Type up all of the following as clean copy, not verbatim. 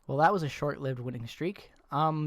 Well, that was a short-lived winning streak.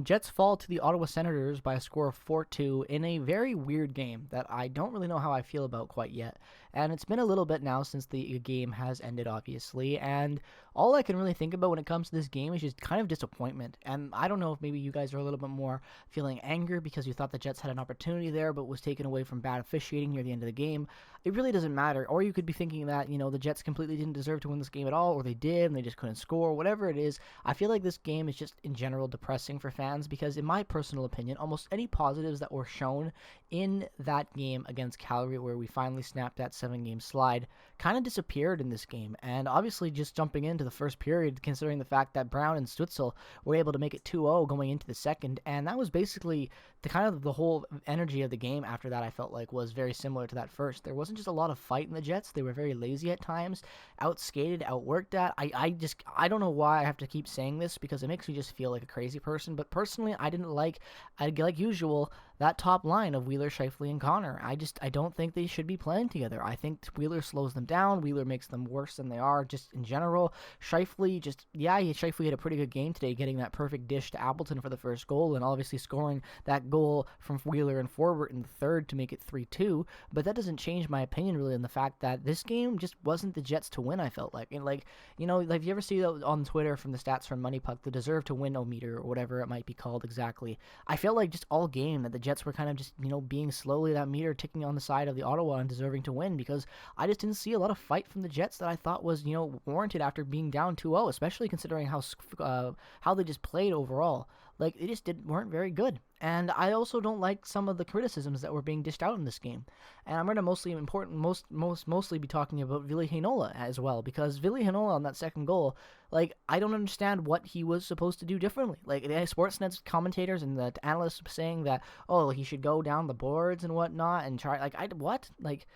Jets fall to the Ottawa Senators by a score of 4-2 in a very weird game that I don't really know how I feel about quite yet. And it's been a little bit now since the game has ended, obviously, and all I can really think about when it comes to this game is just kind of disappointment. And I don't know if maybe you guys are a little bit more feeling anger because you thought the Jets had an opportunity there but was taken away from bad officiating near the end of the game. It really doesn't matter. Or you could be thinking that, the Jets completely didn't deserve to win this game at all, or they did and they just couldn't score, whatever it is. I feel like this game is just in general depressing for fans because, in my personal opinion, almost any positives that were shown in that game against Calgary, where we finally snapped that 7-game slide, kind of disappeared in this game. And obviously, just jumping into the first period, considering the fact that Brown and Stutzle were able to make it 2-0 going into the second, and that was basically the whole energy of the game after that. I felt like was very similar to that first. There wasn't just a lot of fight in the Jets. They were very lazy at times, outskated, outworked at. I don't know why I have to keep saying this because it makes me just feel like a crazy person, but personally, I like usual, that top line of Wheeler, Scheifele, and Connor. I don't think they should be playing together. I think Wheeler slows them down. Wheeler makes them worse than they are just in general. Scheifele Scheifele had a pretty good game today, getting that perfect dish to Appleton for the first goal, and obviously scoring that goal from Wheeler and Forbort in the third to make it 3-2, but that doesn't change my opinion really on the fact that this game just wasn't the Jets to win, I felt like. And like you ever see on Twitter from the stats from Money Puck, the deserve to win meter or whatever it might be called exactly. I felt like just all game that the Jets were kind of just, being slowly that meter ticking on the side of the Ottawa and deserving to win, because I just didn't see a lot of fight from the Jets that I thought was, warranted after being down 2-0, especially considering how they just played overall. Like, they just weren't very good. And I also don't like some of the criticisms that were being dished out in this game. And I'm going to mostly be talking about Villiam Heinola as well, because Villiam Heinola on that second goal, like, I don't understand what he was supposed to do differently. Like, the Sportsnet's commentators and the analysts saying that, oh, he should go down the boards and whatnot and try, what? Like,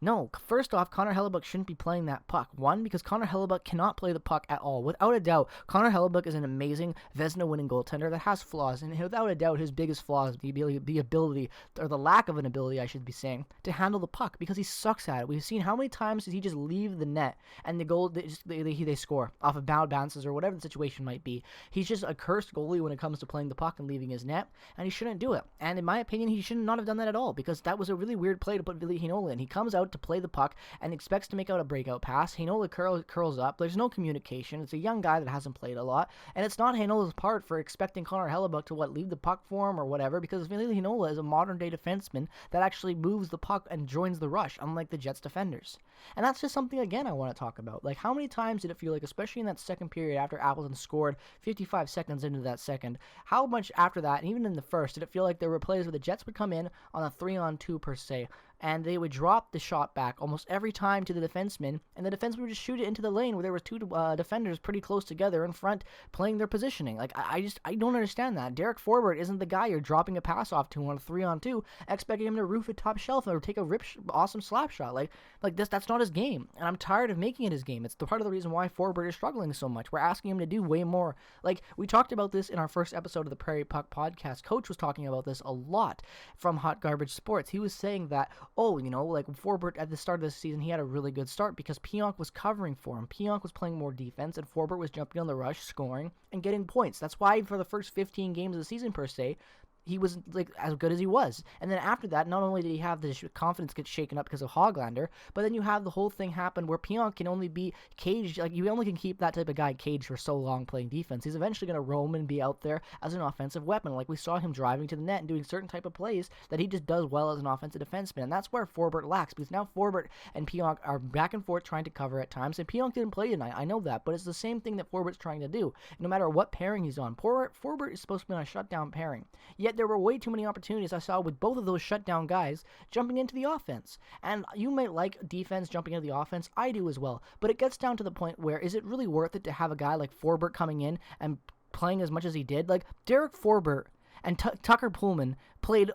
no, first off, Connor Hellebuyck shouldn't be playing that puck. One, because Connor Hellebuyck cannot play the puck at all. Without a doubt, Connor Hellebuyck is an amazing Vezina-winning goaltender that has flaws, and without a doubt, his biggest flaw is the ability, or the lack of an ability, I should be saying, to handle the puck, because he sucks at it. We've seen how many times does he just leave the net, and the goal, they score off of bounces or whatever the situation might be. He's just a cursed goalie when it comes to playing the puck and leaving his net, and he shouldn't do it. And in my opinion, he should not have done that at all, because that was a really weird play to put Villiam Heinola in. He comes out to play the puck and expects to make out a breakout pass. Heinola curls up. There's no communication. It's a young guy that hasn't played a lot, and it's not Heinola's part for expecting Connor Hellebuyck to leave the puck for him or whatever, because Villiam Heinola is a modern-day defenseman that actually moves the puck and joins the rush, unlike the Jets defenders. And that's just something, again, I want to talk about. Like, how many times did it feel like, especially in that second period after Appleton scored 55 seconds into that second, how much after that, and even in the first, did it feel like there were plays where the Jets would come in on a 3-on-2 per se, and they would drop the shot back almost every time to the defenseman, and the defenseman would just shoot it into the lane where there were two defenders pretty close together in front playing their positioning. Like, I don't understand that. Derek Forbort isn't the guy you're dropping a pass off to on a 3-on-2, expecting him to roof it top shelf or take a awesome slap shot. Like that's not his game, and I'm tired of making it his game. It's part of the reason why Forbort is struggling so much. We're asking him to do way more. Like, we talked about this in our first episode of the Prairie Puck podcast. Coach was talking about this a lot from Hot Garbage Sports. He was saying that, like Forbort at the start of the season, he had a really good start because Pionk was covering for him. Pionk was playing more defense, and Forbort was jumping on the rush, scoring, and getting points. That's why for the first 15 games of the season, per se, he was like as good as he was. And then after that, not only did he have the confidence get shaken up because of Hoglander, but then you have the whole thing happen where Pionk can only be caged. Like, you only can keep that type of guy caged for so long playing defense. He's eventually going to roam and be out there as an offensive weapon. Like, we saw him driving to the net and doing certain type of plays that he just does well as an offensive defenseman. And that's where Forbort lacks, because now Forbort and Pionk are back and forth trying to cover at times. And Pionk didn't play tonight. I know that, but it's the same thing that Forbort's trying to do. No matter what pairing he's on, Forbort is supposed to be on a shutdown pairing. Yet there were way too many opportunities I saw with both of those shutdown guys jumping into the offense. And you might like defense jumping into the offense. I do as well. But it gets down to the point where, is it really worth it to have a guy like Forbort coming in and playing as much as he did? Like, Derek Forbort and Tucker Pullman played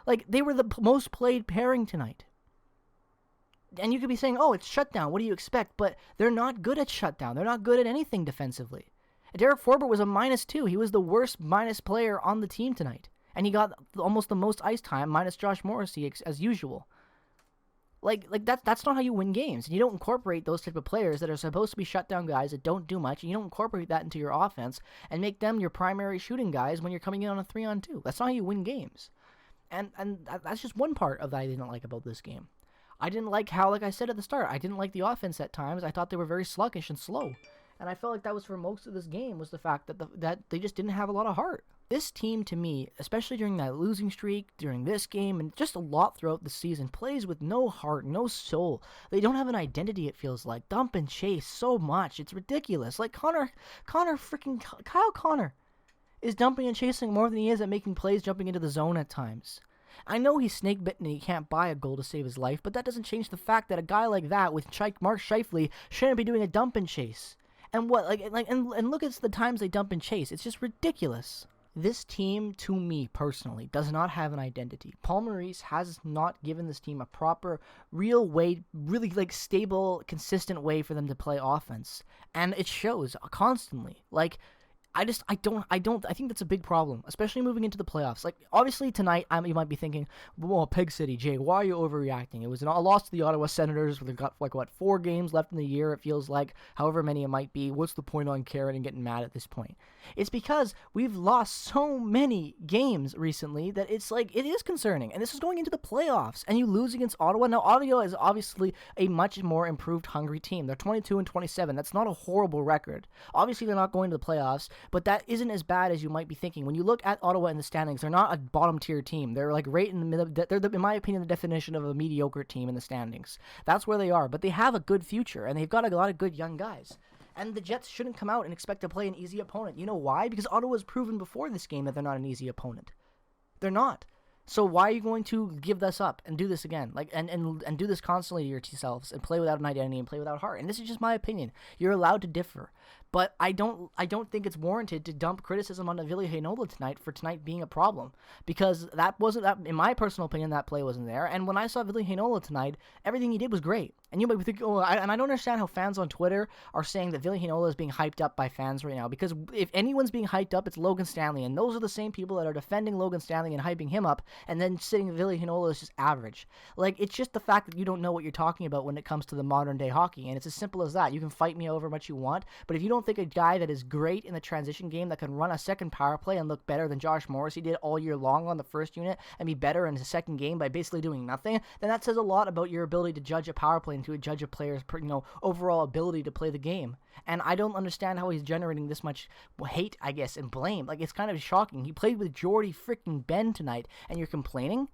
like, they were the most played pairing tonight. And you could be saying, oh, it's shutdown, what do you expect? But they're not good at shutdown. They're not good at anything defensively. Derek Forbort was a -2. He was the worst minus player on the team tonight. And he got almost the most ice time, minus Josh Morrissey, as usual. That's not how you win games. And you don't incorporate those type of players that are supposed to be shutdown guys that don't do much, and you don't incorporate that into your offense and make them your primary shooting guys when you're coming in on a 3-on-2. That's not how you win games. And that's just one part of that I didn't like about this game. I didn't like how, like I said at the start, I didn't like the offense at times. I thought they were very sluggish and slow. And I felt like that was for most of this game, was the fact that they just didn't have a lot of heart. This team, to me, especially during that losing streak, during this game, and just a lot throughout the season, plays with no heart, no soul. They don't have an identity, it feels like. Dump and chase so much. It's ridiculous. Like Kyle Connor is dumping and chasing more than he is at making plays jumping into the zone at times. I know he's snake-bitten and he can't buy a goal to save his life, but that doesn't change the fact that a guy like that with Mark Scheifele shouldn't be doing a dump and chase. And and look at the times they dump and chase. It's just ridiculous. This team, to me personally, does not have an identity. Paul Maurice has not given this team a proper, real way, really stable, consistent way for them to play offense. And it shows constantly. I think that's a big problem, especially moving into the playoffs. Obviously tonight, you might be thinking, well, Pig City, Jay, why are you overreacting? It was a loss to the Ottawa Senators. They've got, 4 games left in the year, it feels like, however many it might be. What's the point on caring and getting mad at this point? It's because we've lost so many games recently that it is concerning. And this is going into the playoffs, and you lose against Ottawa. Now, Ottawa is obviously a much more improved, hungry team. They're 22-27. That's not a horrible record. Obviously, they're not going to the playoffs, but that isn't as bad as you might be thinking. When you look at Ottawa in the standings, they're not a bottom-tier team. They're right in the middle. They're, in my opinion, the definition of a mediocre team in the standings. That's where they are, but they have a good future, and they've got a lot of good young guys. And the Jets shouldn't come out and expect to play an easy opponent. You know why? Because Ottawa's proven before this game that they're not an easy opponent. They're not. So why are you going to give this up and do this again? And do this constantly to yourselves and play without an identity and play without heart? And this is just my opinion. You're allowed to differ. But I don't think it's warranted to dump criticism on Villiam Heinola tonight for tonight being a problem. Because that wasn't, in my personal opinion, that play wasn't there. And when I saw Villiam Heinola tonight, everything he did was great. And you might be thinking, I don't understand how fans on Twitter are saying that Villiam Heinola is being hyped up by fans right now. Because if anyone's being hyped up, it's Logan Stanley. And those are the same people that are defending Logan Stanley and hyping him up, and then sitting Villiam Heinola is just average. It's just the fact that you don't know what you're talking about when it comes to the modern day hockey. And it's as simple as that. You can fight me however much you want, but if you don't think a guy that is great in the transition game that can run a second power play and look better than Josh Morrissey did all year long on the first unit and be better in the second game by basically doing nothing, then that says a lot about your ability to judge a power play and to judge a player's overall ability to play the game. And I don't understand how he's generating this much hate, I guess, and blame. It's kind of shocking. He played with Jordy freaking Ben tonight, and you're complaining?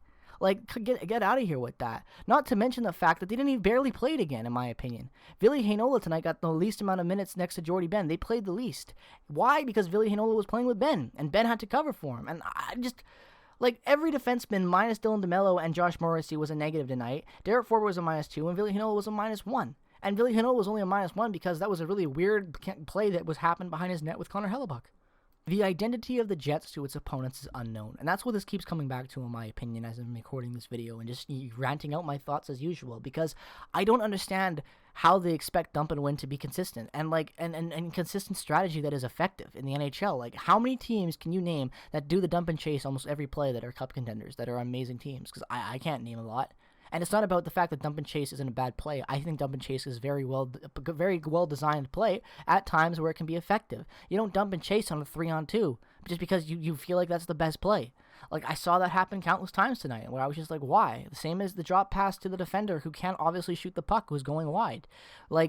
Get out of here with that. Not to mention the fact that they didn't even barely play it again, in my opinion. Villiam Heinola tonight got the least amount of minutes next to Jordy Ben. They played the least. Why? Because Villiam Heinola was playing with Ben, and Ben had to cover for him. And I just... every defenseman minus Dylan DeMello and Josh Morrissey was a negative tonight. Derek Forbort was a -2, and Villiam Heinola was a -1. And Villiam Heinola was only a -1 because that was a really weird play that was happened behind his net with Connor Hellebuyck. The identity of the Jets to its opponents is unknown, and that's what this keeps coming back to, in my opinion, as I'm recording this video and just ranting out my thoughts as usual, because I don't understand how they expect dump and win to be consistent and and consistent strategy that is effective in the NHL. How many teams can you name that do the dump and chase almost every play that are cup contenders, that are amazing teams? Because I can't name a lot. And it's not about the fact that dump and chase isn't a bad play. I think dump and chase is very well designed play at times where it can be effective. You don't dump and chase on a 3-on-2 just because you feel like that's the best play. I saw that happen countless times tonight, where I was just like, why? The same as the drop pass to the defender who can't obviously shoot the puck, who's going wide.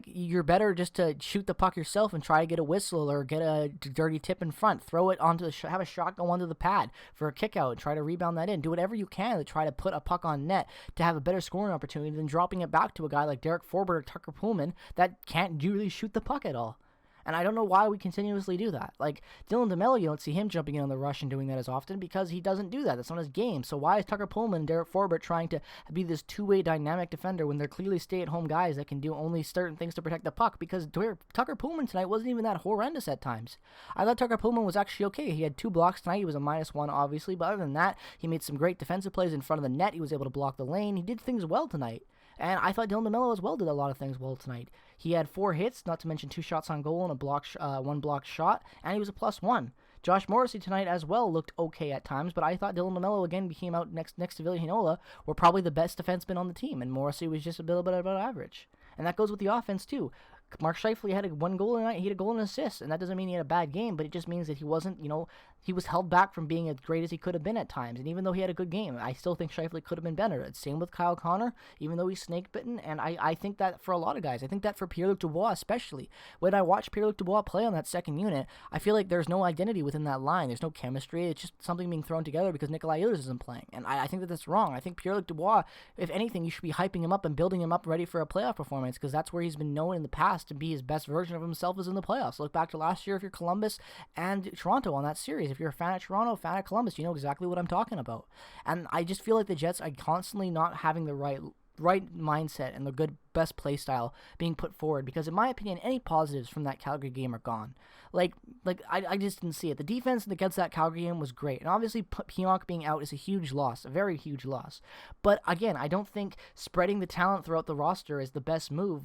You're better just to shoot the puck yourself and try to get a whistle or get a dirty tip in front. Throw it onto have a shot go onto the pad for a kick out and try to rebound that in. Do whatever you can to try to put a puck on net to have a better scoring opportunity than dropping it back to a guy like Derek Forbort or Tucker Pullman that can't really shoot the puck at all. And I don't know why we continuously do that. Dylan DeMello, you don't see him jumping in on the rush and doing that as often because he doesn't do that. That's not his game. So why is Tucker Pullman and Derek Forbort trying to be this two-way dynamic defender when they're clearly stay-at-home guys that can do only certain things to protect the puck? Because Tucker Pullman tonight wasn't even that horrendous at times. I thought Tucker Pullman was actually okay. He had 2 blocks tonight. He was a -1, obviously. But other than that, he made some great defensive plays in front of the net. He was able to block the lane. He did things well tonight. And I thought Dylan DeMello as well did a lot of things well tonight. He had 4 hits, not to mention 2 shots on goal and 1 block shot, and he was a +1. Josh Morrissey tonight as well looked okay at times, but I thought Dylan DeMello again became out next to Villiam Heinola, were probably the best defenseman on the team, and Morrissey was just a little bit above average. And that goes with the offense too. Mark Scheifele had one goal tonight. He had a goal and an assist, and that doesn't mean he had a bad game, but it just means that he wasn't, he was held back from being as great as he could have been at times. And even though he had a good game, I still think Scheifele could have been better. Same with Kyle Connor, even though he's snake-bitten, and I think that for a lot of guys. I think that for Pierre-Luc Dubois especially. When I watch Pierre-Luc Dubois play on that second unit, I feel like there's no identity within that line. There's no chemistry. It's just something being thrown together because Nikolai Ehlers isn't playing. And I think that that's wrong. I think Pierre-Luc Dubois, if anything, you should be hyping him up and building him up ready for a playoff performance, because that's where he's been known in the past to be his best version of himself is in the playoffs. Look back to last year if you're Columbus and Toronto on that series. If you're a fan of Toronto, fan of Columbus, you know exactly what I'm talking about. And I just feel like the Jets are constantly not having the right mindset and the best play style being put forward, because in my opinion, any positives from that Calgary game are gone. I just didn't see it. The defense against that Calgary game was great, and obviously Pionk being out is a huge loss, a very huge loss. But again, I don't think spreading the talent throughout the roster is the best move.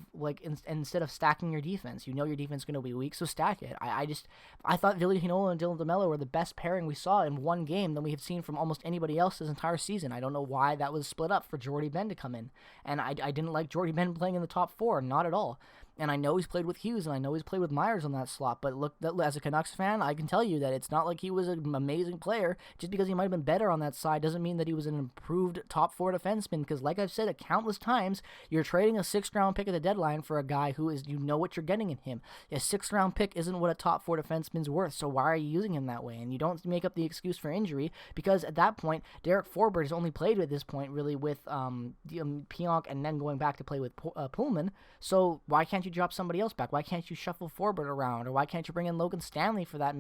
Instead of stacking your defense, your defense is going to be weak, so stack it. I thought Villiam Heinola and Dylan DeMello were the best pairing we saw in one game than we have seen from almost anybody else this entire season. I don't know why that was split up for Jordy Ben to come in, and I didn't like Jordy Ben playing in the top four, not at all. And I know he's played with Hughes, and I know he's played with Myers on that slot, but look, as a Canucks fan, I can tell you that it's not like he was an amazing player. Just because he might have been better on that side doesn't mean that he was an improved top four defenseman, because like I've said countless times, you're trading a 6th-round pick at the deadline for a guy who is, what you're getting in him. A 6th-round pick isn't what a top four defenseman's worth, so why are you using him that way? And you don't make up the excuse for injury, because at that point, Derek Forbort has only played at this point, really, with Pionk and then going back to play with Pullman, so why can't you drop somebody else back? Why can't you shuffle Forbort around? Or why can't you bring in Logan Stanley for that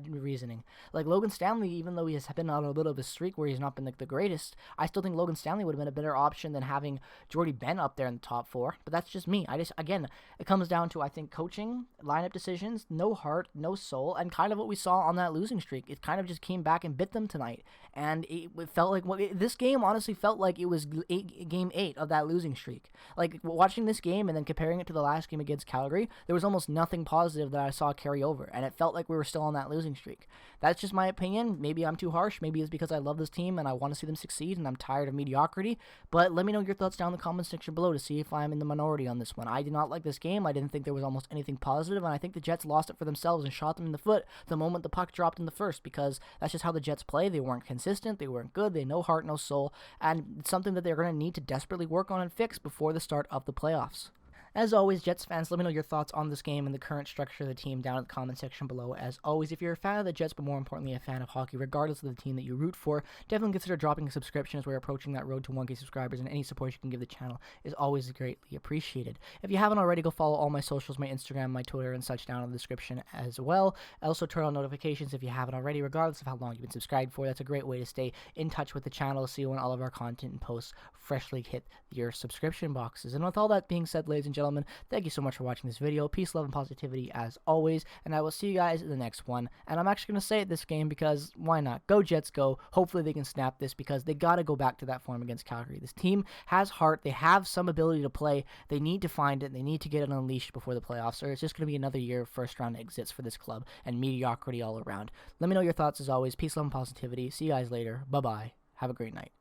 reasoning? Like, Logan Stanley, even though he has been on a little of a streak where he's not been the greatest, I still think Logan Stanley would have been a better option than having Jordy Ben up there in the top four. But that's just me. Again, it comes down to, I think, coaching, lineup decisions, no heart, no soul, and kind of what we saw on that losing streak. It kind of just came back and bit them tonight. And it felt like, this game honestly felt like it was game 8 of that losing streak. Like, watching this game and then comparing it to the last game against Calgary, there was almost nothing positive that I saw carry over, and it felt like we were still on that losing streak. That's just my opinion. Maybe I'm too harsh. Maybe it's because I love this team and I want to see them succeed and I'm tired of mediocrity. But let me know your thoughts down in the comment section below to see if I'm in the minority on this one. I did not like this game. I didn't think there was almost anything positive, and I think the Jets lost it for themselves and shot them in the foot the moment the puck dropped in the first, because that's just how the Jets play. They weren't consistent. They weren't good. They had no heart, no soul, and it's something that they're going to need to desperately work on and fix before the start of the playoffs. As always, Jets fans, let me know your thoughts on this game and the current structure of the team down in the comment section below. As always, if you're a fan of the Jets, but more importantly a fan of hockey, regardless of the team that you root for, definitely consider dropping a subscription as we're approaching that road to 1K subscribers, and any support you can give the channel is always greatly appreciated. If you haven't already, go follow all my socials, my Instagram, my Twitter, and such down in the description as well. Also, turn on notifications if you haven't already, regardless of how long you've been subscribed for. That's a great way to stay in touch with the channel, see when all of our content and posts freshly hit your subscription boxes. And with all that being said, ladies and gentlemen, thank you so much for watching this video. Peace, love, and positivity as always, and I will see you guys in the next one. And I'm actually going to say it this game because why not? Go Jets, go. Hopefully they can snap this, because they got to go back to that form against Calgary. This team has heart. They have some ability to play. They need to find it. They need to get it unleashed before the playoffs, or it's just going to be another year of first-round exits for this club and mediocrity all around. Let me know your thoughts as always. Peace, love, and positivity. See you guys later. Bye-bye. Have a great night.